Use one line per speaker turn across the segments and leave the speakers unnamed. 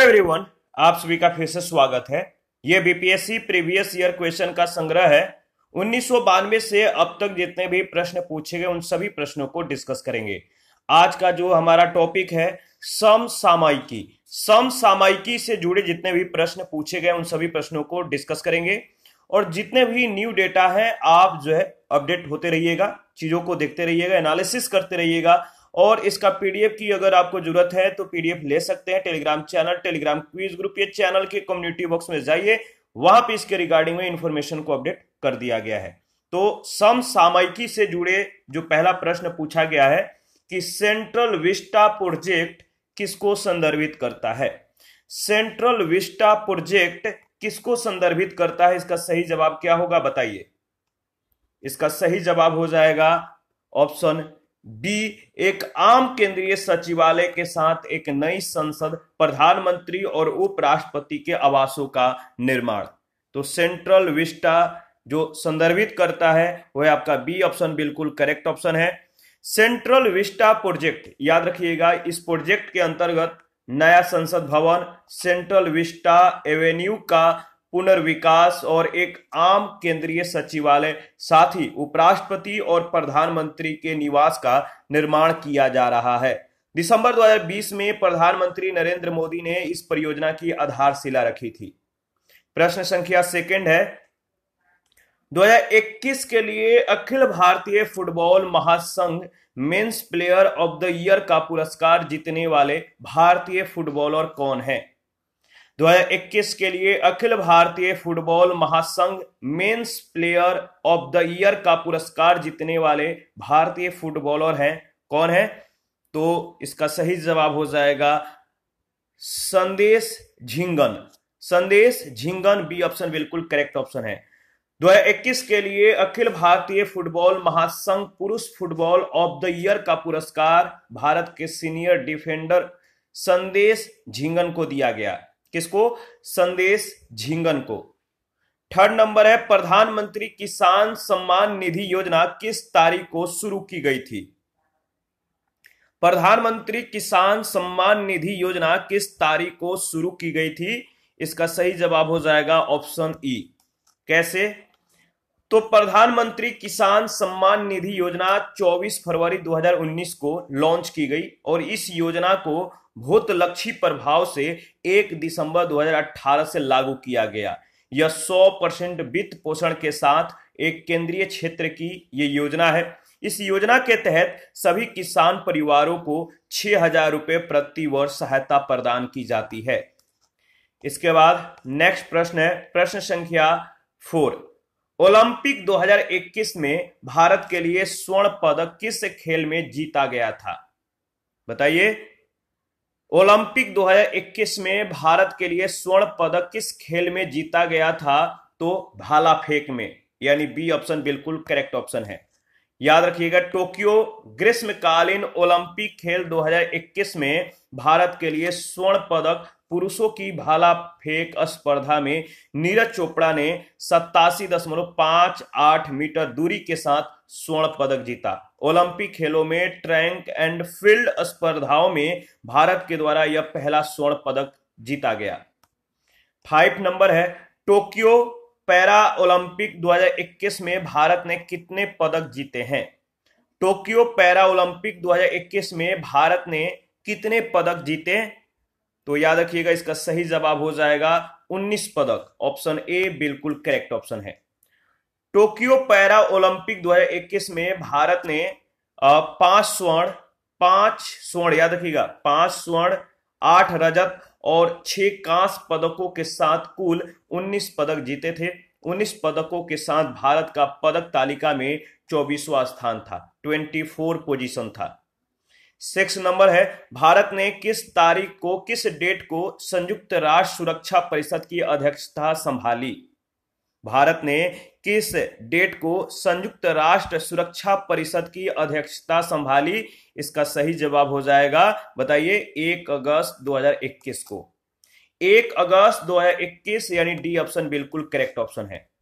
Everyone, आप सभी का फिर से स्वागत है। यह बीपीएससी प्रीवियस ईयर क्वेश्चन का संग्रह है। 1992 से अब तक जितने भी प्रश्न पूछे गए उन सभी प्रश्नों को डिस्कस करेंगे। आज का जो हमारा टॉपिक है समसामयिकी। समसामयिकी से जुड़े जितने भी प्रश्न पूछे गए उन सभी प्रश्नों को डिस्कस करेंगे और जितने भी न्यू डेटा है आप जो है अपडेट होते रहिएगा, चीजों को देखते रहिएगा, एनालिसिस करते रहिएगा। और इसका पीडीएफ की अगर आपको जरूरत है तो पीडीएफ ले सकते हैं। Telegram channel, Telegram quiz group, ये चैनल के कम्युनिटी बॉक्स में जाइए, वहां पे इसके रिगार्डिंग में इंफॉर्मेशन को अपडेट कर दिया गया है। तो समसामयिकी से जुड़े जो पहला प्रश्न पूछा गया है कि सेंट्रल विस्टा प्रोजेक्ट किसको संदर्भित करता है। सेंट्रल विस्टा प्रोजेक्ट किसको संदर्भित करता है, इसका सही जवाब क्या होगा बताइए। इसका सही जवाब हो जाएगा ऑप्शन बी, एक आम केंद्रीय सचिवालय के साथ एक नई संसद, प्रधानमंत्री और उपराष्ट्रपति के आवासों का निर्माण। तो सेंट्रल विस्टा जो संदर्भित करता है वह आपका बी ऑप्शन बिल्कुल करेक्ट ऑप्शन है। सेंट्रल विस्टा प्रोजेक्ट याद रखिएगा, इस प्रोजेक्ट के अंतर्गत नया संसद भवन, सेंट्रल विस्टा एवेन्यू का पुनर्विकास और एक आम केंद्रीय सचिवालय, साथ ही उपराष्ट्रपति और प्रधानमंत्री के निवास का निर्माण किया जा रहा है। दिसंबर 2020 में प्रधानमंत्री नरेंद्र मोदी ने इस परियोजना की आधारशिला रखी थी। प्रश्न संख्या सेकंड है, 2021 के लिए अखिल भारतीय फुटबॉल महासंघ men's player of the year का पुरस्कार जीतने वाले भारतीय फुटबॉलर कौन है। 2021 के लिए अखिल भारतीय फुटबॉल महासंघ men's player of the year का पुरस्कार जीतने वाले भारतीय फुटबॉलर हैं, कौन है। तो इसका सही जवाब हो जाएगा संदेश झिंगन। संदेश झिंगन बी ऑप्शन बिल्कुल करेक्ट ऑप्शन है। 2021 के लिए अखिल भारतीय फुटबॉल महासंघ पुरुष फुटबॉल ऑफ द ईयर का पुरस्कार भारत के सीनियर डिफेंडर संदेश झिंगन को दिया गया। किसको? संदेश झिंगन को। थर्ड नंबर है, प्रधानमंत्री किसान सम्मान निधि योजना किस तारीख को शुरू की गई थी। प्रधानमंत्री किसान सम्मान निधि योजना किस तारीख को शुरू की गई थी, इसका सही जवाब हो जाएगा ऑप्शन ई। कैसे? तो प्रधानमंत्री किसान सम्मान निधि योजना 24 फरवरी 2019 को लॉन्च की गई और इस योजना को भूतलक्षी प्रभाव से 1 दिसंबर 2018 से लागू किया गया। यह 100% वित्त पोषण के साथ एक केंद्रीय क्षेत्र की ये योजना है। इस योजना के तहत सभी किसान परिवारों को 6,000 रुपए प्रति वर्ष सहायता प्रदान की जाती है। इसके बाद नेक्स्ट प्रश्न है, प्रश्न संख्या 4। ओलंपिक 2021 में भारत के लिए स्वर्ण पदक किस खेल में जीता गया था, बताइए। ओलंपिक 2021 में भारत के लिए स्वर्ण पदक किस खेल में जीता गया था, तो भाला फेंक में, यानी बी ऑप्शन बिल्कुल करेक्ट ऑप्शन है। याद रखिएगा, टोक्यो ग्रीष्मकालीन ओलंपिक खेल 2021 में भारत के लिए स्वर्ण पदक पुरुषों की भाला फेंक स्पर्धा में नीरज चोपड़ा ने 87.58 मीटर दूरी के साथ स्वर्ण पदक जीता। ओलंपिक खेलों में ट्रैक एंड फील्ड स्पर्धाओं में भारत के द्वारा यह पहला स्वर्ण पदक जीता गया। 5 नंबर है, टोक्यो पैरा ओलंपिक 2021 में भारत ने कितने पदक जीते हैं। टोक्यो पैरा ओलंपिक 2021 में भारत ने कितने पदक जीते, तो याद रखिएगा इसका सही जवाब हो जाएगा 19 पदक। ऑप्शन ए बिल्कुल करेक्ट ऑप्शन है। टोक्यो पैरा ओलंपिक 2021 में भारत ने 5 स्वर्ण याद रखिएगा, 5 स्वर्ण, 8 रजत और 6 कांस्य पदकों के साथ कुल 19 पदक जीते थे। 19 पदकों के साथ भारत का पदक तालिका में 24वां स्थान था, 24 पोजीशन था। 6 नंबर है, भारत ने किस तारीख को, किस डेट को संयुक्त राष्ट्र सुरक्षा परिषद की अध्यक्षता संभाली। भारत ने किस डेट को संयुक्त राष्ट्र सुरक्षा परिषद की अध्यक्षता संभाली, इसका सही जवाब हो जाएगा, बताइए, 1 अगस्त 2021 को। 1 अगस्त 2021 यानी डी ऑप्शन बिल्कुल करेक्ट ऑप्शन है।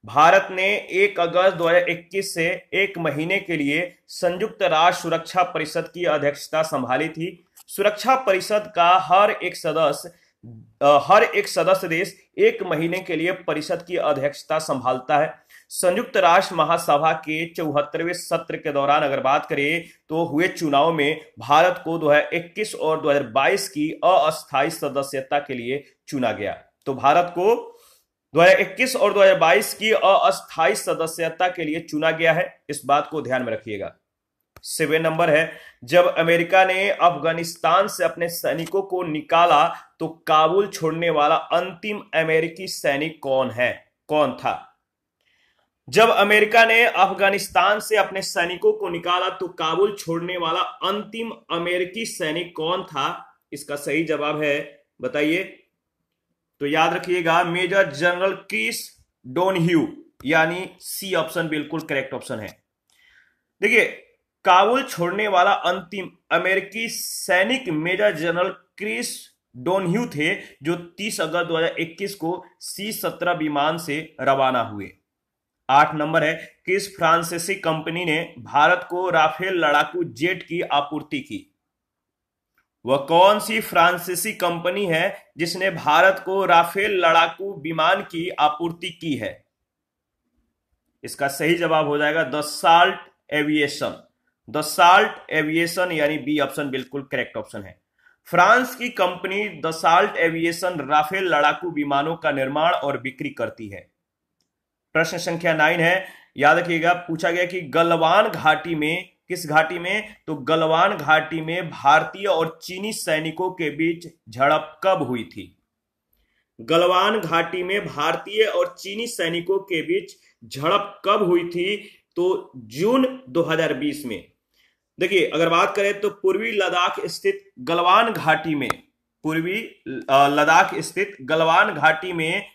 भारत ने 1 अगस्त 2021 से 1 महीने के लिए संयुक्त राष्ट्र सुरक्षा परिषद की अध्यक्षता संभाली थी। सुरक्षा परिषद का हर एक सदस्य हर एक सदस्य देश 1 महीने के लिए परिषद की अध्यक्षता संभालता है। संयुक्त राष्ट्र महासभा के 74वें सत्र के दौरान अगर बात करें तो हुए चुनाव में भारत को 2021 और 2022 की अस्थायी सदस्यता के लिए चुना गया। तो भारत को 2021 और 2022 की अस्थायी सदस्यता के लिए चुना गया है, इस बात को ध्यान में रखिएगा। 7 नंबर है, जब अमेरिका ने अफगानिस्तान से अपने सैनिकों को निकाला तो काबुल छोड़ने वाला अंतिम अमेरिकी सैनिक कौन था? जब अमेरिका ने अफगानिस्तान से अपने सैनिकों को निकाला तो काबुल छोड़ने वाला अंतिम अमेरिकी सैनिक कौन था? इसका सही जवाब है, बताइए। तो याद रखिएगा, मेजर जनरल क्रिस डोनह्यू, यानी सी ऑप्शन बिल्कुल करेक्ट ऑप्शन है। देखिए, काबुल छोड़ने वाला अंतिम अमेरिकी सैनिक मेजर जनरल क्रिस डोनह्यू थे, जो 30 अगस्त 2021 को C-17 विमान से रवाना हुए। 8 नंबर है, किस फ्रांसीसी कंपनी ने भारत को राफेल लड़ाकू जेट की आपूर्ति की? वह कौन सी फ्रांसीसी कंपनी है जिसने भारत को राफेल लड़ाकू विमान की आपूर्ति की है? इसका सही जवाब हो जाएगा दसाल्ट एविएशन। दसाल्ट एविएशन यानी बी ऑप्शन बिल्कुल करेक्ट ऑप्शन है। फ्रांस की कंपनी दसाल्ट एविएशन राफेल लड़ाकू विमानों का निर्माण और बिक्री करती है। प्रश्न संख्या 9 है, याद रखिएगा, पूछा गया कि गलवान घाटी में, किस घाटी में? तो गलवान घाटी में भारतीय और चीनी सैनिकों के बीच झड़प कब हुई थी? गलवान घाटी में भारतीय और चीनी सैनिकों के बीच झड़प कब हुई थी? तो जून 2020 में। देखिए, अगर बात करें तो पूर्वी लद्दाख स्थित गलवान घाटी में, पूर्वी लद्दाख स्थित गलवान घाटी में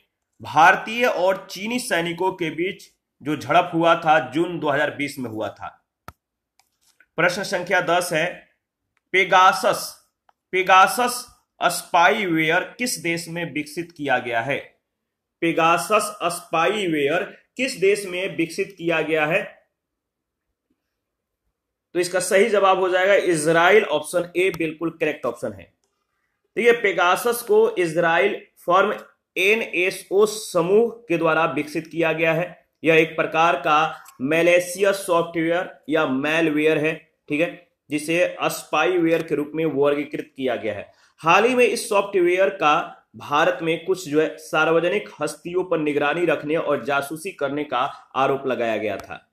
भारतीय और चीनी सैनिकों के बीच जो झड़प हुआ था जून 2020 में हुआ था। प्रश्न संख्या 10 है, पेगासस स्पाईवेयर किस देश में विकसित किया गया है? पेगासस स्पाईवेयर किस देश में विकसित किया गया है? तो इसका सही जवाब हो जाएगा इजराइल, ऑप्शन ए बिल्कुल करेक्ट ऑप्शन है। तो ये पेगासस को इजराइल फर्म NSO समूह के द्वारा विकसित किया गया है। यह एक प्रकार का मैलिशियस सॉफ्टवेयर या मैलवेयर है, ठीक है, जिसे स्पाईवेयर के रूप में वर्गीकृत किया गया है। हाल ही में इस सॉफ्टवेयर का भारत में कुछ सार्वजनिक हस्तियों पर निगरानी रखने और जासूसी करने का आरोप लगाया गया था।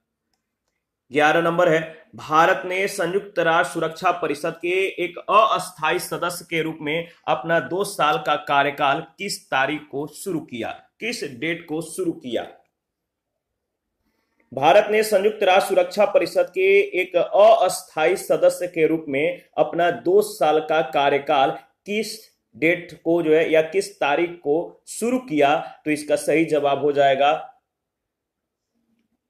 11 नंबर है, भारत ने संयुक्त राष्ट्र सुरक्षा परिषद के एक अस्थायी सदस्य के रूप में अपना 2 साल का कार्यकाल किस तारीख को शुरू किया? किस डेट को शुरू किया? भारत ने संयुक्त राष्ट्र सुरक्षा परिषद के एक अस्थायी सदस्य के रूप में अपना 2 साल का कार्यकाल किस डेट को या किस तारीख को शुरू किया? तो इसका सही जवाब हो जाएगा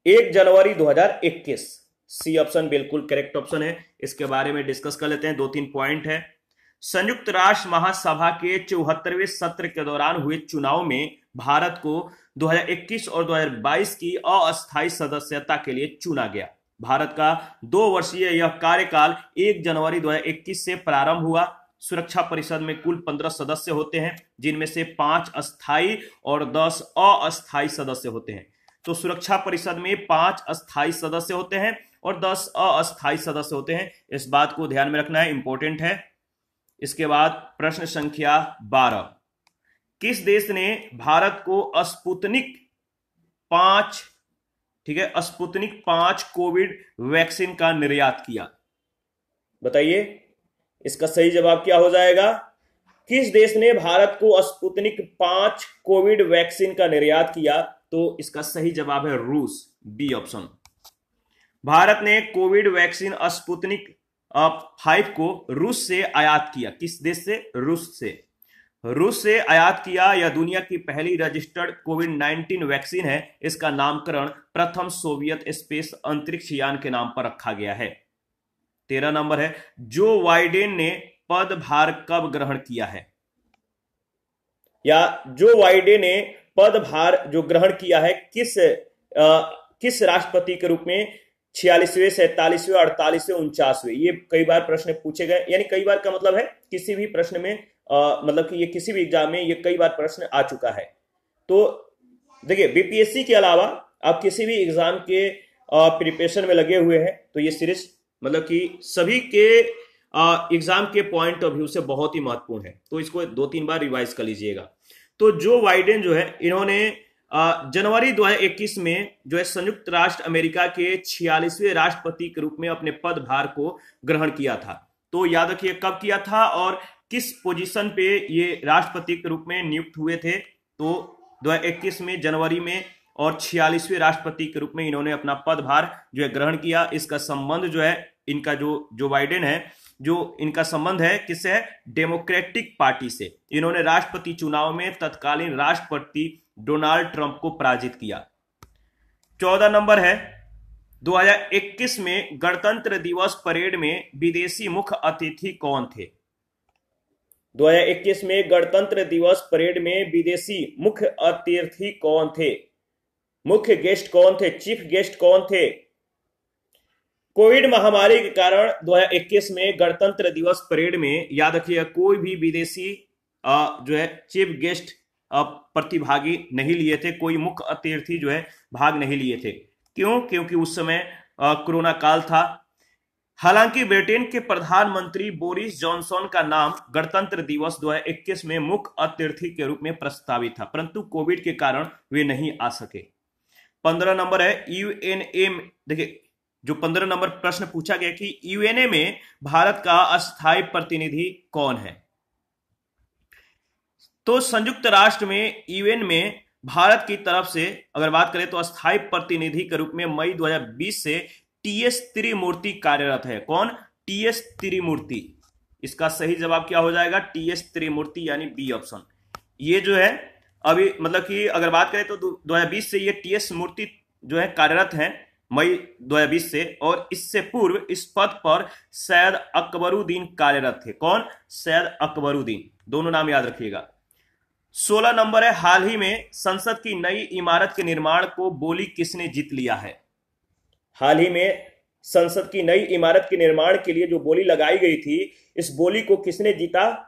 1 जनवरी 2021। सी ऑप्शन बिल्कुल करेक्ट ऑप्शन है। इसके बारे में डिस्कस कर लेते हैं, 2-3 पॉइंट है। संयुक्त राष्ट्र महासभा के 74वें सत्र के दौरान हुए चुनाव में भारत को 2021 और 2022 की अस्थायी सदस्यता के लिए चुना गया। भारत का 2 वर्षीय यह कार्यकाल 1 जनवरी 2021 से प्रारंभ हुआ। सुरक्षा परिषद में कुल 15 सदस्य होते हैं, जिनमें से 5 अस्थायी और 10 अस्थायी सदस्य होते हैं। तो सुरक्षा परिषद में 5 अस्थायी सदस्य होते हैं और 10 अस्थायी सदस्य होते हैं, इस बात को ध्यान में रखना है, इंपॉर्टेंट है। इसके बाद प्रश्न संख्या 12, किस देश ने भारत को स्पुतनिक 5, ठीक है, स्पुतनिक 5 कोविड वैक्सीन का निर्यात किया? बताइए, इसका सही जवाब क्या हो जाएगा? किस देश ने भारत को स्पुतनिक 5 कोविड वैक्सीन का निर्यात किया? तो इसका सही जवाब है रूस, बी ऑप्शन। भारत ने कोविड वैक्सीन स्पुतनिक 5 को रूस से आयात किया। किस देश से? रूस से। रूस से आयात किया। यह दुनिया की पहली रजिस्टर्ड कोविड-19 वैक्सीन है। इसका नामकरण प्रथम सोवियत स्पेस अंतरिक्ष यान के नाम पर रखा गया है। 13 नंबर है, जो बाइडेन ने पदभार कब ग्रहण किया है? या जो बाइडेन ने पदभार जो ग्रहण किया है किस राष्ट्रपति के रूप में? 46वें, 47वें, 48वें, 49वें। ये कई बार प्रश्न पूछे गए, यानी कई बार का मतलब है किसी भी प्रश्न में मतलब कि ये किसी भी एग्जाम में ये कई बार प्रश्न आ चुका है। तो देखिए, बीपीएससी के अलावा आप किसी भी एग्जाम के प्रिपरेशन में लगे हुए हैं तो ये सीरीज मतलब कि सभी के एग्जाम के पॉइंट ऑफ व्यू से बहुत ही महत्वपूर्ण है, तो इसको 2-3 बार रिवाइज कर लीजिएगा। तो जो बाइडेन जो है, इन्होंने जनवरी 2021 में जो है संयुक्त राष्ट्र अमेरिका के 46वें राष्ट्रपति के रूप में अपने पदभार को ग्रहण किया था। तो याद रखिए कब किया था और किस पोजीशन पे ये राष्ट्रपति के रूप में नियुक्त हुए थे। तो 2021 में जनवरी में और 46वें राष्ट्रपति के रूप में इन्होंने अपना पदभार जो है ग्रहण किया। इसका संबंध जो है इनका जो बाइडेन है, जो इनका संबंध है किससे है? डेमोक्रेटिक पार्टी से। इन्होंने राष्ट्रपति चुनाव में तत्कालीन राष्ट्रपति डोनाल्ड ट्रंप को पराजित किया। 14 नंबर है, 2021 में गणतंत्र दिवस परेड में विदेशी मुख्य अतिथि कौन थे? 2021 में गणतंत्र दिवस परेड में विदेशी मुख्य अतिथि कौन थे? मुख्य गेस्ट कौन थे? चीफ गेस्ट कौन थे? कोविड महामारी के कारण 2021 में गणतंत्र दिवस परेड में याद रखिए कोई भी विदेशी जो है चीफ गेस्ट प्रतिभागी नहीं लिए थे, कोई मुख्य अतिथि जो है भाग नहीं लिए थे। क्यों? क्योंकि उस समय कोरोना काल था। हालांकि ब्रिटेन के प्रधानमंत्री बोरिस जॉनसन का नाम गणतंत्र दिवस 2021 में मुख्य अतिथि के रूप में प्रस्तावित था, परंतु कोविड के कारण वे नहीं आ सके। 15 नंबर है, यूएनए। देखिए, जो 15 नंबर प्रश्न पूछा गया कि यूएनए में भारत का अस्थायी प्रतिनिधि कौन है? तो संयुक्त राष्ट्र में यूएन में भारत की तरफ से अगर बात करें तो अस्थायी प्रतिनिधि के रूप में मई 2020 से टीएस त्रिमूर्ति कार्यरत है। कौन? टीएस त्रिमूर्ति। इसका सही जवाब क्या हो जाएगा? टीएस त्रिमूर्ति, यानी बी ऑप्शन। ये जो है अभी मतलब कि अगर बात करें तो 2020 से ये टीएस मूर्ति जो है कार्यरत है मई 2020 से, और इससे पूर्व इस पद पर सैयद अकबरुद्दीन कार्यरत थे। कौन? सैयद अकबरुद्दीन। दोनों नाम याद रखिएगा। 16 नंबर है, हाल ही में संसद की नई इमारत के निर्माण को बोली किसने जीत लिया है? हाल ही में संसद की नई इमारत के निर्माण के लिए जो बोली लगाई गई थी, इस बोली को किसने जीता?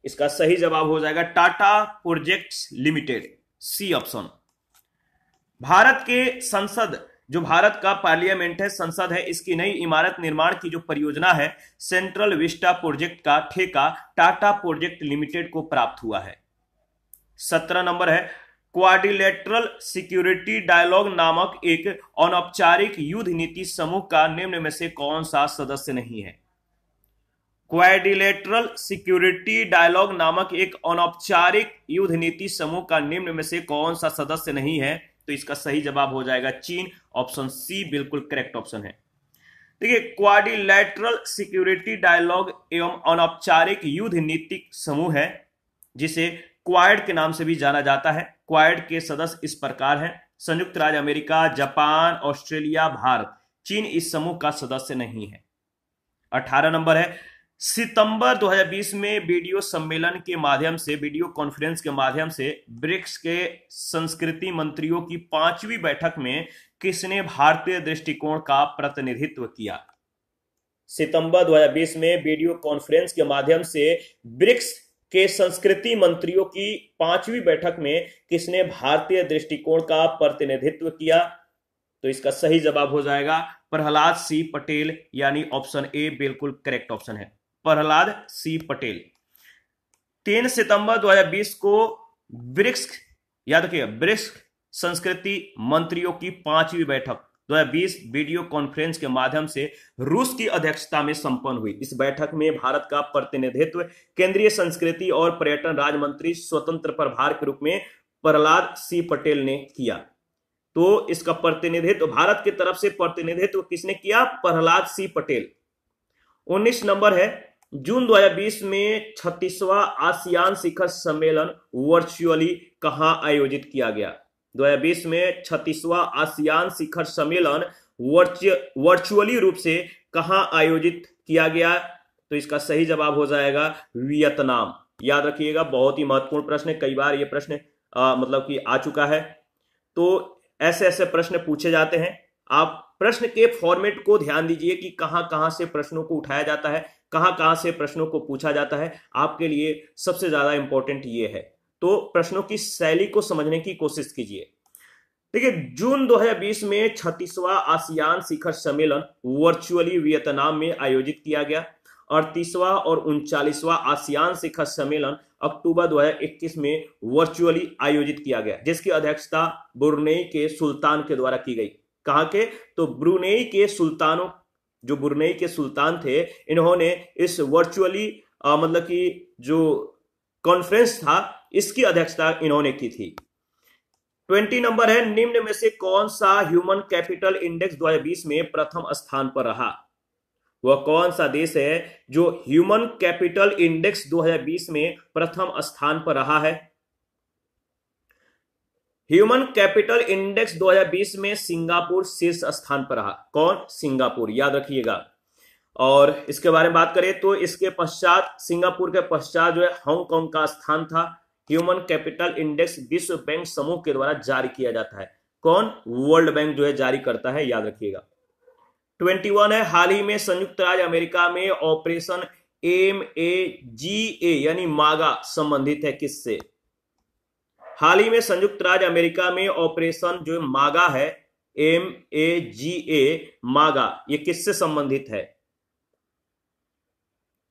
इसका सही जवाब हो जाएगा Tata projects limited, C option. Bharat के संसद, जो भारत का पार्लियामेंट है, संसद है, इसकी नई इमारत निर्माण की जो परियोजना है सेंट्रल विस्टा प्रोजेक्ट का ठेका टाटा प्रोजेक्ट लिमिटेड को प्राप्त हुआ है। 17 नंबर है, क्वाड्रिलेटरल सिक्योरिटी डायलॉग नामक एक अनौपचारिक युद्ध नीति समूह का निम्न में से कौन सा सदस्य नहीं है? क्वाड्रिलेटरल सिक्योरिटी डायलॉग नामक एक अनौपचारिक युद्ध नीति समूह का निम्न में से कौन सा सदस्य नहीं है? तो इसका सही जवाब हो जाएगा चीन, ऑप्शन सी बिल्कुल करेक्ट ऑप्शन है। देखिए, क्वाड्रिलेटरल सिक्योरिटी डायलॉग एवं अनौपचारिक युद्ध नीतिक समूह है, जिसे क्वाड के नाम से भी जाना जाता है। क्वाड के सदस्य इस प्रकार हैं: संयुक्त राज्य अमेरिका, जापान, ऑस्ट्रेलिया, भारत। चीन इस समूह का सदस्य नहीं है। 18 नंबर है, सितंबर 2020 में वीडियो सम्मेलन के माध्यम से, वीडियो कॉन्फ्रेंस के माध्यम से ब्रिक्स के संस्कृति मंत्रियों की 5वीं बैठक में किसने भारतीय दृष्टिकोण का प्रतिनिधित्व किया? सितंबर 2020 में वीडियो कॉन्फ्रेंस के माध्यम से ब्रिक्स के संस्कृति मंत्रियों की 5वीं बैठक में किसने भारतीय दृष्टिकोण का प्रतिनिधित्व किया? तो इसका सही जवाब हो जाएगा प्रहलाद सी पटेल, यानी ऑप्शन ए बिल्कुल करेक्ट ऑप्शन है, प्रहलाद सी पटेल। 3 सितंबर 2020 को ब्रिक्स, याद रखिएगा, ब्रिक्स संस्कृति मंत्रियों की 5वीं बैठक 2020 वीडियो कॉन्फ्रेंस के माध्यम से रूस की अध्यक्षता में संपन्न हुई। इस बैठक में भारत का प्रतिनिधित्व केंद्रीय संस्कृति और पर्यटन राज्य मंत्री स्वतंत्र प्रभार के रूप में प्रहलाद सी पटेल ने किया। तो इसका प्रतिनिधित्व, भारत की तरफ से प्रतिनिधित्व किसने किया? प्रहलाद सी पटेल। 19 नंबर है, जून 2020 में 36वां आसियान शिखर सम्मेलन वर्चुअली कहां आयोजित किया गया? 2020 में 36वां आसियान शिखर सम्मेलन वर्चुअली रूप से कहां आयोजित किया गया? तो इसका सही जवाब हो जाएगा वियतनाम। याद रखिएगा, बहुत ही महत्वपूर्ण प्रश्न है, कई बार यह प्रश्न मतलब कि आ चुका है। तो ऐसे ऐसे प्रश्न पूछे जाते हैं, आप प्रश्न के फॉर्मेट को ध्यान दीजिए कि कहां कहां से प्रश्नों को उठाया जाता है, कहां कहां से प्रश्नों को पूछा जाता है, आपके लिए सबसे ज्यादा इंपॉर्टेंट ये है। तो प्रश्नों की शैली को समझने की कोशिश कीजिए। देखिए, जून 2020 में 36वां आसियान शिखर सम्मेलन वर्चुअली वियतनाम में आयोजित किया गया। 38वां और 39वां आसियान शिखर सम्मेलन अक्टूबर 2021 में वर्चुअली आयोजित किया गया, जिसकी अध्यक्षता ब्रुनेई के सुल्तान के द्वारा की गई। कहां के? तो ब्रुनेई के सुल्तानों, जो ब्रुनेई के सुल्तान थे, इन्होंने इस वर्चुअली मतलब कि जो कॉन्फ्रेंस था, इसकी अध्यक्षता इन्होंने की थी। 20 नंबर है, निम्न में से कौन सा ह्यूमन कैपिटल इंडेक्स 2020 में प्रथम स्थान पर रहा? वह कौन सा देश है जो ह्यूमन कैपिटल इंडेक्स 2020 में प्रथम स्थान पर रहा है? ह्यूमन कैपिटल इंडेक्स 2020 में सिंगापुर शीर्ष स्थान पर रहा। कौन? सिंगापुर, याद रखिएगा। और इसके बारे में बात करें तो इसके पश्चात, सिंगापुर के पश्चात जो है हांगकांग का स्थान था। ह्यूमन कैपिटल इंडेक्स विश्व बैंक समूह के द्वारा जारी किया जाता है। कौन? वर्ल्ड बैंक जो है जारी करता है, याद रखिएगा। 21 है, हाल ही में संयुक्त राज्य अमेरिका में ऑपरेशन MAGA यानी मागा संबंधित है किससे? हाल ही में संयुक्त राज्य अमेरिका में ऑपरेशन जो मागा है, MAGA मागा, ये किससे संबंधित है?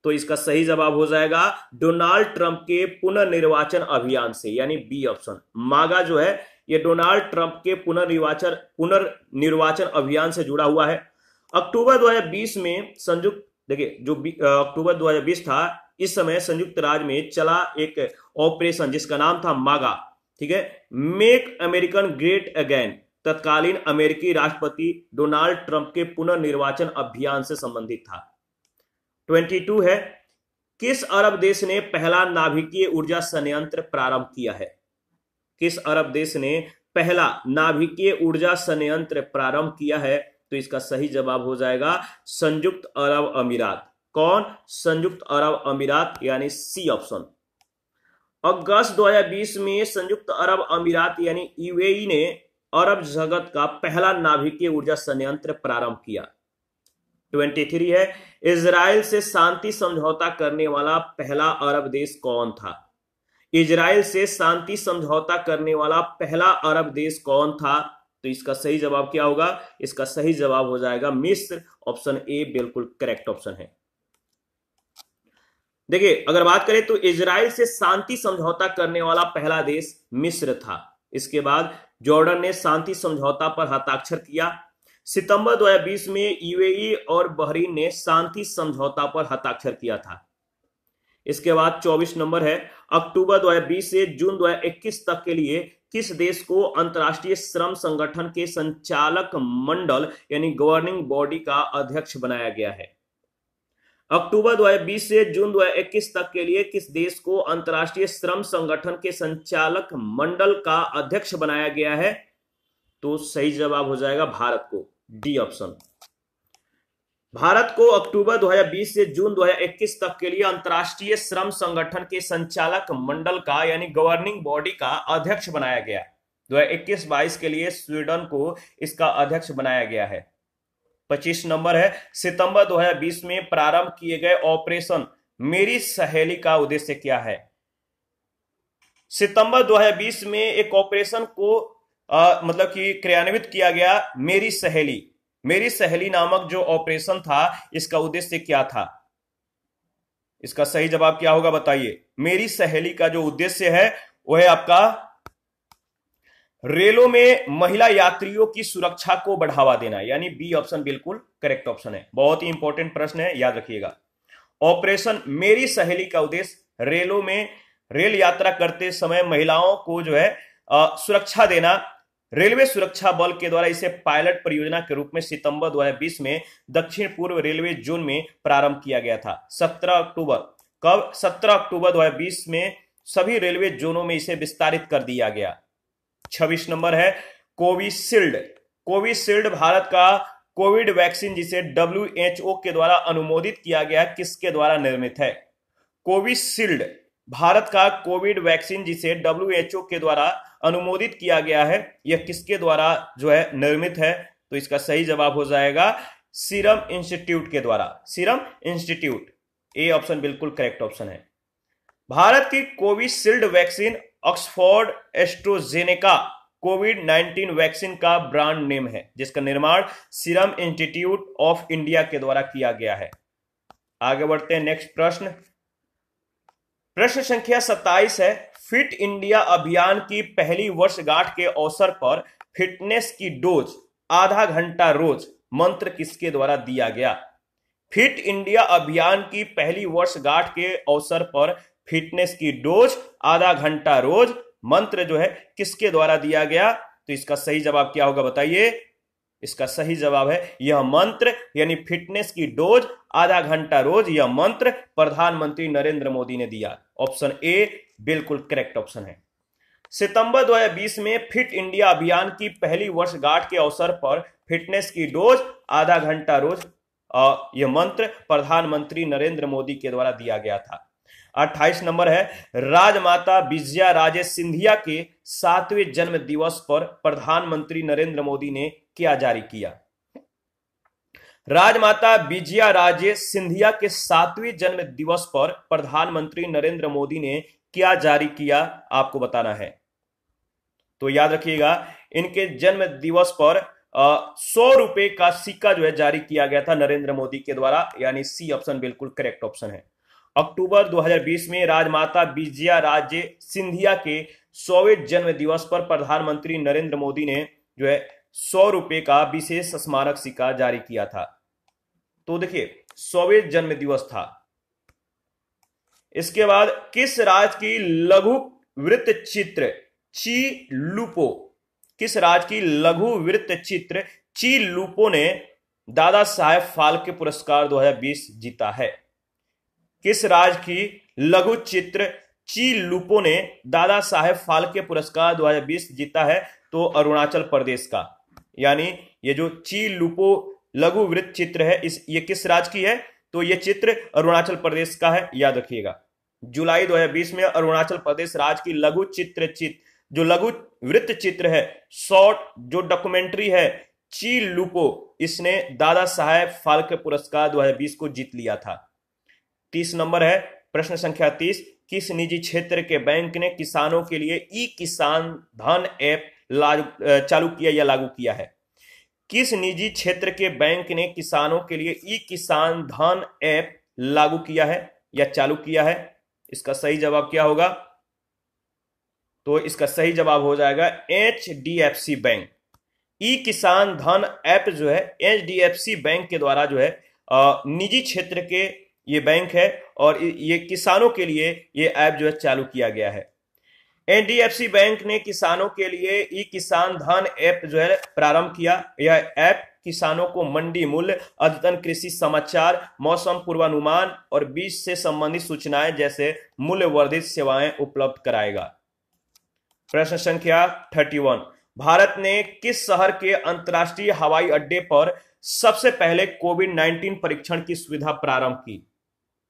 तो इसका सही जवाब हो जाएगा डोनाल्ड ट्रंप के पुनर्निर्वाचन अभियान से, यानी बी ऑप्शन। मागा जो है ये डोनाल्ड ट्रंप के पुनर्निर्वाचन अभियान से जुड़ा हुआ है। अक्टूबर 2020 में संयुक्त, देखिए जो अक्टूबर 2020 था, इस समय संयुक्त राज्य में चला एक ऑपरेशन जिसका नाम था मागा, ठीक है, मेक अमेरिकन ग्रेट अगेन, तत्कालीन अमेरिकी राष्ट्रपति डोनाल्ड ट्रंप के पुनर्निर्वाचन अभियान से संबंधित था। 22 है, किस अरब देश ने पहला नाभिकीय ऊर्जा संयंत्र प्रारंभ किया है? किस अरब देश ने पहला नाभिकीय ऊर्जा संयंत्र प्रारंभ किया है? तो इसका सही जवाब हो जाएगा संयुक्त अरब अमीरात। कौन? संयुक्त अरब अमीरात, यानी सी ऑप्शन। अगस्त 2020 में संयुक्त अरब अमीरात यानी UAE ने अरब जगत का पहला नाभिकीय ऊर्जा संयंत्र प्रारंभ किया। 23 है, इजराइल से शांति समझौता करने वाला पहला अरब देश कौन था? इजराइल से शांति समझौता करने वाला पहला अरब देश कौन था? तो इसका सही जवाब क्या होगा? इसका सही जवाब हो जाएगा मिस्र। ऑप्शन ए बिल्कुल करेक्ट ऑप्शन है। देखिए, अगर बात करें तो इजराइल से शांति समझौता करने वाला पहला देश मिस्र था। इसके बाद जॉर्डन ने शांति समझौता पर हस्ताक्षर किया। सितंबर 2020 में UAE और बहरीन ने शांति समझौता पर हस्ताक्षर किया था। इसके बाद 24 नंबर है, अक्टूबर 2020 से जून 2021 तक के लिए किस देश को अंतर्राष्ट्रीय श्रम संगठन के संचालक मंडल यानी गवर्निंग बॉडी का अध्यक्ष बनाया गया है? अक्टूबर 2020 से जून 2021 तक के लिए किस देश को अंतर्राष्ट्रीय श्रम संगठन के संचालक मंडल का अध्यक्ष बनाया गया है? तो सही जवाब हो जाएगा भारत को, डी ऑप्शन। भारत को अक्टूबर 2020 से जून 2021 तक के लिए अंतर्राष्ट्रीय श्रम संगठन के संचालक मंडल का यानी गवर्निंग बॉडी का अध्यक्ष बनाया गया। 2021-22 के लिए स्वीडन को इसका अध्यक्ष बनाया गया है। 25 नंबर है, सितंबर 2020 में प्रारंभ किए गए ऑपरेशन मेरी सहेली का उद्देश्य क्या है? सितंबर 2020 में एक ऑपरेशन को मतलब कि क्रियान्वित किया गया, मेरी सहेली। मेरी सहेली नामक जो ऑपरेशन था, इसका उद्देश्य क्या था? इसका सही जवाब क्या होगा बताइए? मेरी सहेली का जो उद्देश्य है वह है आपका रेलों में महिला यात्रियों की सुरक्षा को बढ़ावा देना, यानी बी ऑप्शन बिल्कुल करेक्ट ऑप्शन है। बहुत ही इंपॉर्टेंट प्रश्न है, याद रखिएगा। ऑपरेशन मेरी सहेली का उद्देश्य रेलों में रेल यात्रा करते समय महिलाओं को जो है सुरक्षा देना। रेलवे सुरक्षा बल के द्वारा इसे पायलट परियोजना के रूप में सितंबर 2020 में दक्षिण पूर्व रेलवे जोन में प्रारंभ किया गया था। 17 अक्टूबर, कब? 17 अक्टूबर 2020 में सभी रेलवे जोनों में इसे विस्तारित कर दिया गया। 26 नंबर है, कोविशील्ड। कोविशील्ड भारत का कोविड वैक्सीन जिसे WHO के द्वारा अनुमोदित किया गया, किसके द्वारा निर्मित है? कोविशील्ड भारत का कोविड वैक्सीन जिसे WHO के द्वारा अनुमोदित किया गया है, यह किसके द्वारा जो है निर्मित है? तो इसका सही जवाब हो जाएगा सीरम इंस्टीट्यूट के द्वारा, सीरम इंस्टीट्यूट। ए ऑप्शन बिल्कुल करेक्ट ऑप्शन है। भारत की कोविशील्ड वैक्सीन ऑक्सफोर्ड एस्ट्राजेनेका कोविड-19 वैक्सीन का ब्रांड नेम है, जिसका निर्माण सीरम इंस्टीट्यूट ऑफ इंडिया के द्वारा किया गया है। आगे बढ़ते हैं नेक्स्ट प्रश्न। प्रश्न संख्या 27 है, फिट इंडिया अभियान की पहली वर्षगांठ के अवसर पर फिटनेस की डोज आधा घंटा रोज मंत्र किसके द्वारा दिया गया? फिट इंडिया अभियान की पहली वर्षगांठ के अवसर पर फिटनेस की डोज आधा घंटा रोज मंत्र जो है किसके द्वारा दिया गया? तो इसका सही जवाब क्या होगा बताइए? इसका सही जवाब है यह मंत्र, यानी फिटनेस की डोज आधा घंटा रोज, यह मंत्र प्रधानमंत्री नरेंद्र मोदी ने दिया। ऑप्शन ए बिल्कुल करेक्ट ऑप्शन है। सितंबर 2020 में फिट इंडिया अभियान की पहली वर्षगांठ के अवसर पर फिटनेस की डोज आधा घंटा रोज, यह मंत्र प्रधानमंत्री नरेंद्र मोदी के द्वारा दिया गया था। 28 नंबर है, राजमाता विजया राजे सिंधिया के 7वें जन्म दिवस पर प्रधानमंत्री नरेंद्र मोदी ने क्या जारी किया? राजमाता विजया राजे सिंधिया के 7वें जन्म दिवस पर प्रधानमंत्री नरेंद्र मोदी ने क्या जारी किया, आपको बताना है। तो याद रखिएगा, इनके जन्म दिवस पर 100 रुपए का सिक्का जो है जारी किया गया था नरेंद्र मोदी के द्वारा, यानी सी ऑप्शन बिल्कुल करेक्ट ऑप्शन है। अक्टूबर 2020 में राजमाता विजया राजे सिंधिया के 100वें जन्म दिवस पर प्रधानमंत्री नरेंद्र मोदी ने जो है 100 रुपए का विशेष स्मारक सिक्का जारी किया था। तो देखिए 100वें जन्म दिवस था। इसके बाद किस राज्य की लघु वृत्त चित्र ची लुपो, किस राज्य की लघु वृत्त चित्र ची लुपो ने दादा साहेब फाल्के पुरस्कार 2020 जीता है? किस राज्य की लघु चित्र ची लुपो ने दादा साहेब फाल्के पुरस्कार 2020 जीता है? तो अरुणाचल प्रदेश का, यानी ये जो ची लुपो लघु वृत्त चित्र है ये किस राज्य की है? तो ये चित्र अरुणाचल प्रदेश का है, याद रखिएगा। जुलाई 2020 में अरुणाचल प्रदेश राज्य की लघु जो लघु वृत्त चित्र है, शॉर्ट जो डॉक्यूमेंट्री है ची लुपो, इसने दादा साहेब फाल्के पुरस्कार 2020 को जीत लिया था। 30 नंबर है, प्रश्न संख्या 30, किस निजी क्षेत्र के बैंक ने किसानों के लिए ई किसान धन ऐप चालू किया या लागू किया है? किस निजी क्षेत्र के बैंक ने किसानों के लिए ई किसान धन ऐप लागू किया है या चालू किया है? इसका सही जवाब क्या होगा? तो इसका सही जवाब हो जाएगा HDFC बैंक। ई किसान धन ऐप जो है HDFC बैंक के द्वारा जो है निजी क्षेत्र के ये बैंक है और ये किसानों के लिए ये ऐप जो है चालू किया गया है। HDFC बैंक ने किसानों के लिए ई किसान धन ऐप जो है प्रारंभ किया। यह ऐप किसानों को मंडी मूल्य, अद्यतन कृषि समाचार, मौसम पूर्वानुमान और बीज से संबंधित सूचनाएं जैसे मूल्य वर्धित सेवाएं उपलब्ध कराएगा। प्रश्न संख्या 31, भारत ने किस शहर के अंतर्राष्ट्रीय हवाई अड्डे पर सबसे पहले कोविड-19 परीक्षण की सुविधा प्रारंभ की?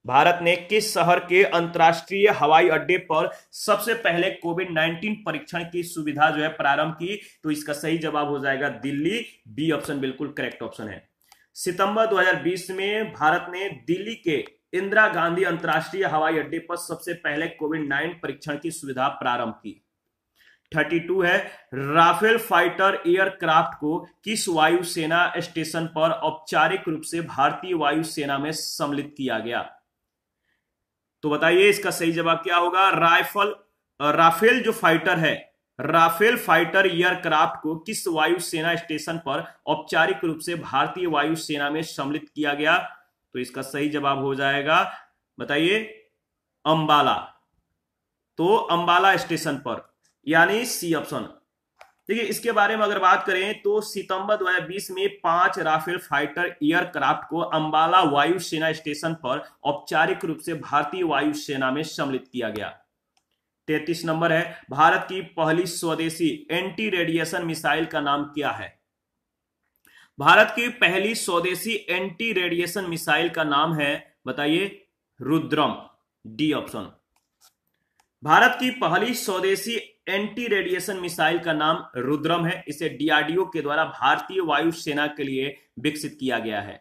भारत ने किस शहर के अंतर्राष्ट्रीय हवाई अड्डे पर सबसे पहले कोविड-19 परीक्षण की सुविधा जो है प्रारंभ की? तो इसका सही जवाब हो जाएगा दिल्ली, बी ऑप्शन बिल्कुल करेक्ट ऑप्शन है। सितंबर 2020 में भारत ने दिल्ली के इंदिरा गांधी अंतर्राष्ट्रीय हवाई अड्डे पर सबसे पहले कोविड-19 परीक्षण की सुविधा प्रारंभ की। 32 है, राफेल फाइटर एयरक्राफ्ट को किस वायुसेना स्टेशन पर औपचारिक रूप से भारतीय वायुसेना में सम्मिलित किया गया? तो बताइए इसका सही जवाब क्या होगा? राफेल जो फाइटर है, राफेल फाइटर एयरक्राफ्ट को किस वायुसेना स्टेशन पर औपचारिक रूप से भारतीय वायुसेना में सम्मिलित किया गया? तो इसका सही जवाब हो जाएगा, बताइए, अंबाला। तो अंबाला स्टेशन पर, यानी सी ऑप्शन। देखिए इसके बारे में अगर बात करें तो सितंबर 2020 में 5 राफेल फाइटर एयरक्राफ्ट को अंबाला वायुसेना स्टेशन पर औपचारिक रूप से भारतीय वायुसेना में सम्मिलित किया गया। 33 नंबर है, भारत की पहली स्वदेशी एंटी रेडिएशन मिसाइल का नाम क्या है? भारत की पहली स्वदेशी एंटी रेडिएशन मिसाइल का नाम है, बताइए, रुद्रम, डी ऑप्शन। भारत की पहली स्वदेशी एंटी रेडिएशन मिसाइल का नाम रुद्रम है। इसे डीआरडीओ के द्वारा भारतीय वायुसेना के लिए विकसित किया गया है।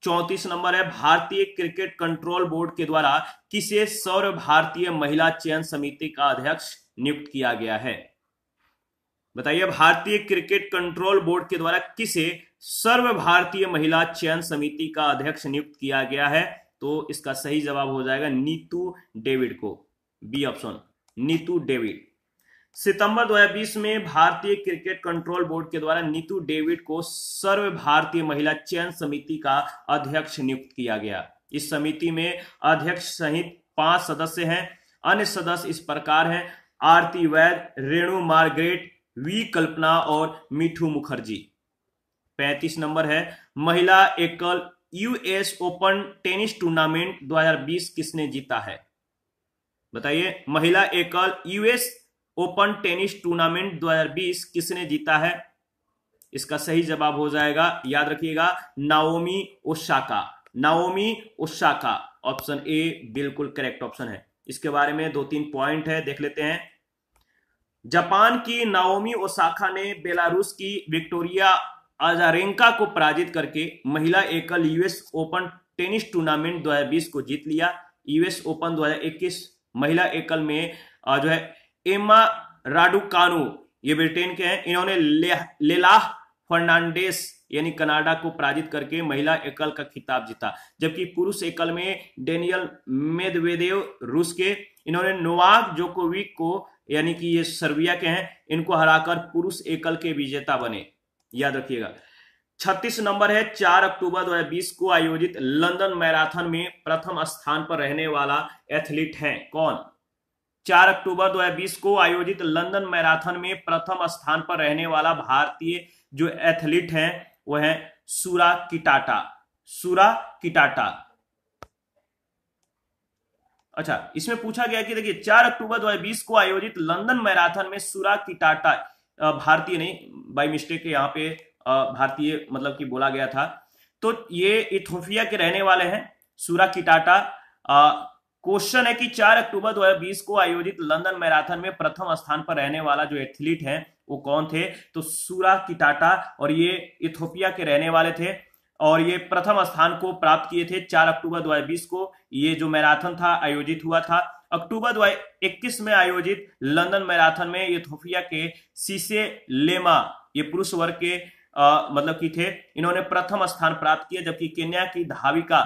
34 नंबर है, भारतीय क्रिकेट कंट्रोल बोर्ड के द्वारा किसे सर्व भारतीय महिला चयन समिति का अध्यक्ष नियुक्त किया गया है? बताइए, भारतीय क्रिकेट कंट्रोल बोर्ड के द्वारा किसे सर्व भारतीय महिला चयन समिति का अध्यक्ष नियुक्त किया गया है? तो इसका सही जवाब हो जाएगा नीतू डेविड को, बी ऑप्शन, नीतू डेविड। सितंबर 2020 में भारतीय क्रिकेट कंट्रोल बोर्ड के द्वारा नीतू डेविड को सर्व भारतीय महिला चयन समिति का अध्यक्ष नियुक्त किया गया। इस समिति में अध्यक्ष सहित 5 सदस्य हैं। अन्य सदस्य इस प्रकार हैं: आरती वैद, रेणु मार्गरेट, वी कल्पना और मिठू मुखर्जी। 35 नंबर है, महिला एकल यूएस ओपन टेनिस टूर्नामेंट 2020 किसने जीता है? बताइए, महिला एकल यूएस ओपन टेनिस टूर्नामेंट 2020 किसने जीता है? इसका सही जवाब हो जाएगा, याद रखिएगा, Naomi Osaka. Naomi Osaka, option A बिल्कुल करेक्ट ऑप्शन है। इसके बारे में 2-3 पॉइंट है, देख लेते हैं। जापान की नाओमी ओसाका ने बेलारूस की विक्टोरिया अजारेंका को पराजित करके महिला एकल यूएस ओपन टेनिस टूर्नामेंट 2020 को जीत लिया। यूएस ओपन 2021 महिला एकल में जो है एम्मा राडुकानु, ये ब्रिटेन के हैं, इन्होंने लेलाह फर्नांडेस यानी कनाडा को पराजित करके महिला एकल का खिताब जीता। जबकि पुरुष एकल में डेनियल मेदवेदेव रूस के, इन्होंने नोवाक जोकोविक को, यानी कि ये सर्बिया के हैं, इनको हराकर पुरुष एकल के विजेता बने, याद रखिएगा। 36 नंबर है, 4 अक्टूबर 2020 को आयोजित लंदन मैराथन में प्रथम स्थान पर रहने वाला एथलीट है कौन? 4 अक्टूबर 2020 को आयोजित लंदन मैराथन में प्रथम स्थान पर रहने वाला भारतीय जो एथलीट हैं वह है सूरा किटाटा। सूरा किटाटा। अच्छा, इसमें पूछा गया कि देखिए 4 अक्टूबर 2020 को आयोजित लंदन मैराथन में सूरा किटाटा, भारतीय नहीं, बाय मिस्टेक यहाँ पे भारतीय मतलब कि बोला गया था, तो ये इथियोपिया के रहने वाले हैं सूरा किटाटा। क्वेश्चन है कि 4 अक्टूबर 2020 को आयोजित लंदन मैराथन में प्रथम स्थान पर रहने वाला जो एथलीट हैं वो कौन थे? तो सूरा किटाटा, और ये इथियोपिया के रहने वाले थे और ये प्रथम स्थान को प्राप्त किए थे 4 अक्टूबर 2020 को। ये जो मैराथन था आयोजित हुआ था। अक्टूबर 2021 में आयोजित लंदन मैराथन में इथियोपिया के सीसे लेमा, ये पुरुष वर्ग के मतलब की थे, इन्होंने प्रथम स्थान प्राप्त किया। जबकि केन्या की धाविका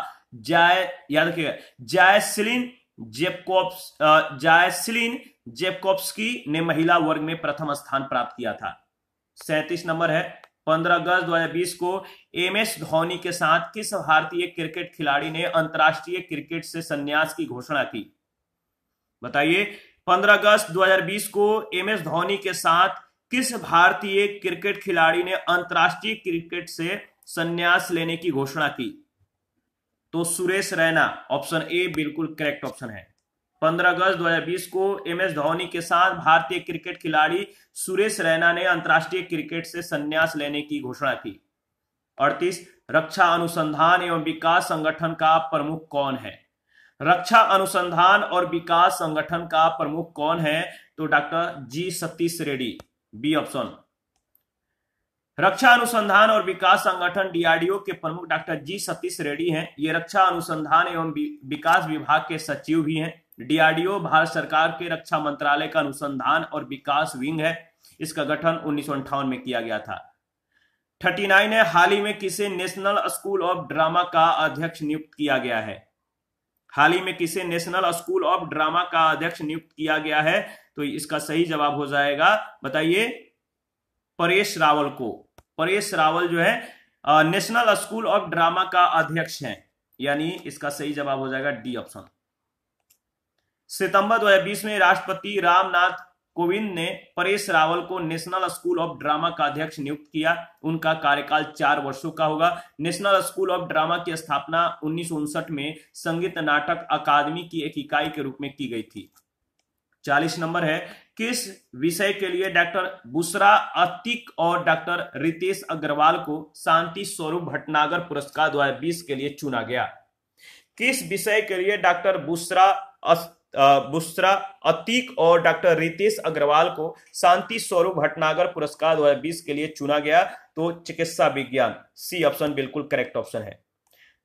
याद रखिएगा जायसलिन जेकोब्स्की ने महिला वर्ग में प्रथम स्थान प्राप्त किया था। 37 नंबर है, 15 अगस्त 2020 को एमएस धोनी के साथ किस भारतीय क्रिकेट खिलाड़ी ने अंतर्राष्ट्रीय क्रिकेट से संन्यास की घोषणा की? बताइए, 15 अगस्त 2020 को एमएस धोनी के साथ किस भारतीय क्रिकेट खिलाड़ी ने अंतर्राष्ट्रीय क्रिकेट से संन्यास लेने की घोषणा की? तो सुरेश रैना, ऑप्शन ए बिल्कुल करेक्ट ऑप्शन है। 15 अगस्त 2020 को एमएस धोनी के साथ भारतीय क्रिकेट खिलाड़ी सुरेश रैना ने अंतर्राष्ट्रीय क्रिकेट से संन्यास लेने की घोषणा की। 38, रक्षा अनुसंधान एवं विकास संगठन का प्रमुख कौन है? रक्षा अनुसंधान और विकास संगठन का प्रमुख कौन है? तो डॉक्टर जी सतीश रेड्डी, बी ऑप्शन। रक्षा अनुसंधान और विकास संगठन डीआरडीओ के प्रमुख डॉक्टर जी सतीश रेड्डी हैं। ये रक्षा अनुसंधान एवं विकास विभाग के सचिव भी हैं। डीआरडीओ भारत सरकार के रक्षा मंत्रालय का अनुसंधान और विकास विंग है। इसका गठन 1958 में किया गया था। 39 है, हाल ही में किसे नेशनल स्कूल ऑफ ड्रामा का अध्यक्ष नियुक्त किया गया है? हाल ही में किसे नेशनल स्कूल ऑफ ड्रामा का अध्यक्ष नियुक्त किया गया है? तो इसका सही जवाब हो जाएगा, बताइए, परेश रावल को। परेश रावल जो है नेशनल स्कूल ऑफ ड्रामा का अध्यक्ष हैं, यानी इसका सही जवाब हो जाएगा डी ऑप्शन। सितंबर 2020 में राष्ट्रपति रामनाथ कोविंद ने परेश रावल को नेशनल स्कूल ऑफ ड्रामा का अध्यक्ष नियुक्त किया। उनका कार्यकाल 4 वर्षों का होगा। नेशनल स्कूल ऑफ ड्रामा की स्थापना 1959 में संगीत नाटक अकादमी की एक इकाई के रूप में की गई थी। 40 नंबर है, किस विषय के लिए डॉक्टर बुशरा अतिक और डॉक्टर रितेश अग्रवाल को शांति स्वरूप भटनागर पुरस्कार 2020 के लिए चुना गया? किस विषय के लिए डॉक्टर बुशरा बुस्रा अतीक और डॉक्टर रितेश अग्रवाल को शांति स्वरूप भटनागर पुरस्कार 2020 के लिए चुना गया? तो चिकित्सा विज्ञान, सी ऑप्शन बिल्कुल करेक्ट ऑप्शन है।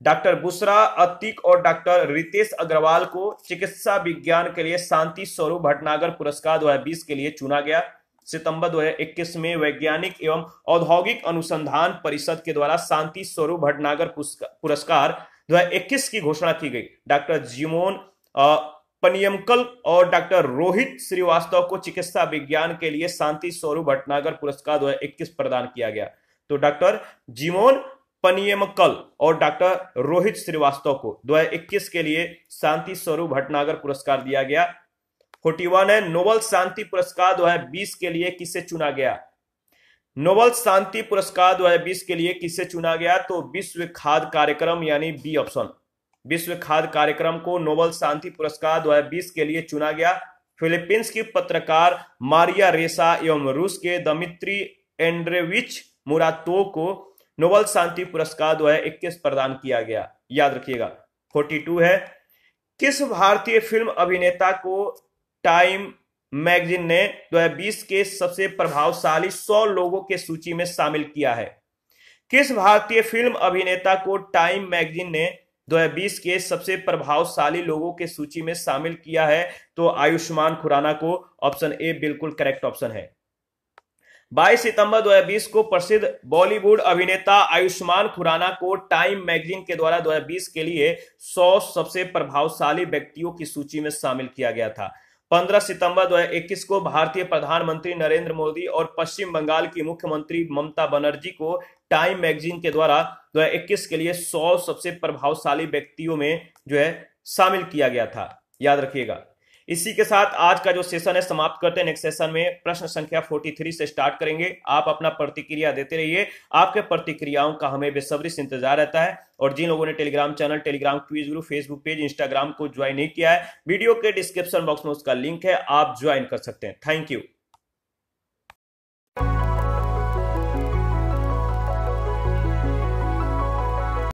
डॉक्टर बुस्रा अतीक और डॉक्टर रितेश अग्रवाल को चिकित्सा विज्ञान के लिए शांति स्वरूप भटनागर पुरस्कार 2020 के लिए चुना गया। सितंबर 2021 में वैज्ञानिक एवं औद्योगिक अनुसंधान परिषद के द्वारा शांति स्वरूप भटनागर पुरस्कार 2021 की घोषणा की गई। डॉक्टर जिमोन पनियमकल और डॉक्टर रोहित श्रीवास्तव को चिकित्सा विज्ञान के लिए शांति स्वरूप भटनागर पुरस्कार 2021 प्रदान किया गया। तो डॉक्टर जिमोन पनियमकल और डॉक्टर रोहित श्रीवास्तव को 2021 के लिए शांति स्वरूप भटनागर पुरस्कार दिया गया। 41 है, नोबेल शांति पुरस्कार 2020 के लिए किसे चुना गया? नोबेल शांति पुरस्कार 2020 के लिए किसे चुना गया? तो विश्व खाद्य कार्यक्रम यानी बी ऑप्शन, विश्व खाद्य कार्यक्रम को नोबेल शांति पुरस्कार 2020 के लिए चुना गया। फिलीपींस की पत्रकार मारिया रेसा एवं रूस के दमित्री एंड्रेविच मुरातोव को नोबेल शांति पुरस्कार 2021 प्रदान किया गया। याद रखिएगा। 42 है, किस भारतीय फिल्म अभिनेता को टाइम मैगजीन ने 2020 के सबसे प्रभावशाली 100 लोगों के सूची में शामिल किया है? किस भारतीय फिल्म अभिनेता को टाइम मैगजीन ने 2020 के सबसे प्रभावशाली लोगों के सूची में शामिल किया है? तो आयुष्मान खुराना को, ऑप्शन ए बिल्कुल करेक्ट ऑप्शन है। 22 सितंबर 2020 को प्रसिद्ध बॉलीवुड अभिनेता आयुष्मान खुराना को टाइम मैगजीन के द्वारा 2020 के लिए 100 सबसे प्रभावशाली व्यक्तियों की सूची में शामिल किया गया था। 15 सितंबर 2021 को भारतीय प्रधानमंत्री नरेंद्र मोदी और पश्चिम बंगाल की मुख्यमंत्री ममता बनर्जी को टाइम मैगजीन के द्वारा 2021 के लिए 100 सबसे प्रभावशाली व्यक्तियों में शामिल किया गया था। याद रखिएगा। इसी के साथ आज का जो सेशन है समाप्त करते हैं। नेक्स्ट सेशन में प्रश्न संख्या 43 से स्टार्ट करेंगे। आप अपना प्रतिक्रिया देते रहिए। आपके प्रतिक्रियाओं का हमें बेसब्री से इंतजार रहता है। और जिन लोगों ने Telegram channel, Telegram quiz group, Facebook page, Instagram को ज्वाइन नहीं किया है, वीडियो के डिस्क्रिप्शन बॉक्स में उसका लिंक है, आप ज्वाइन कर सकते हैं। Thank you.